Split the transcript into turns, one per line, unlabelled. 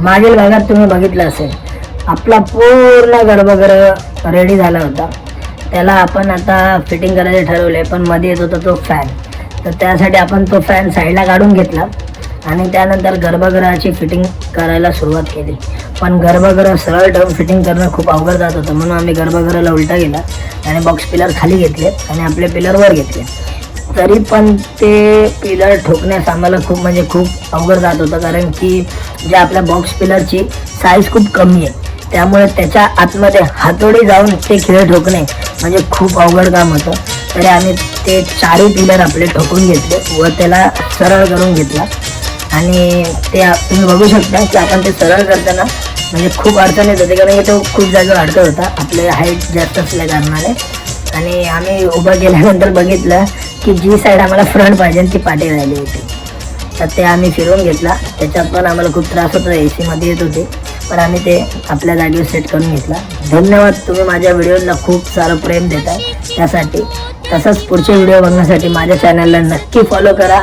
मागील भागात तुम्ही बघितलं असेल आपला पूर्ण गर्भगृह रेडी झाला होता. त्याला आपण आता फिटिंग करायचे ठरवले, पण मध्ये येत होता तो फॅन. तर त्यासाठी आपण तो फॅन साईडला काढून घेतला आणि त्यानंतर गर्भगृहाची फिटिंग करायला सुरुवात केली. पण गर्भगृह सरळ ठेवून फिटिंग करणं खूप अवघड जात होतं, म्हणून आम्ही गर्भगृहाला उलटा गेला आणि बॉक्स पिलर खाली घेतले आणि आपले पिलर वर घेतले. तरी पण ते पिलर ठोकण्यास आम्हाला खूप अवघड जात होतं, कारण की जे आपल्या बॉक्स पिलरची साईज खूप कमी आहे, त्यामुळे त्याच्या आतमध्ये हातोडी जाऊन ते खिळे ठोकणे म्हणजे खूप अवघड काम होतं. तरी आम्ही ते चारही पिलर आपले ठोकून घेतले व त्याला सरळ करून घेतला. आणि ते तुम्ही बघू शकता की आपण ते सरळ करताना म्हणजे खूप अडचण येत होती, कारण की तो खूप जागेवर अडकत होता आपले हाईट जास्त असल्या कारणाने. आणि आम्ही उभं केल्यानंतर बघितलं की जी साईड आम्हाला फ्रंट पाहिजे ती पाठी राहिली होती. तर ते आम्ही फिरवून घेतला. त्याच्यात पण आम्हाला खूप त्रास होता, AC मध्ये येत होते, पण आम्ही ते आपल्या जागेवर सेट करून घेतला. धन्यवाद, तुम्ही माझ्या व्हिडिओला खूप सारं प्रेम देताय त्यासाठी. तसंच पुढचे व्हिडिओ बघण्यासाठी माझ्या चॅनलला नक्की फॉलो करा.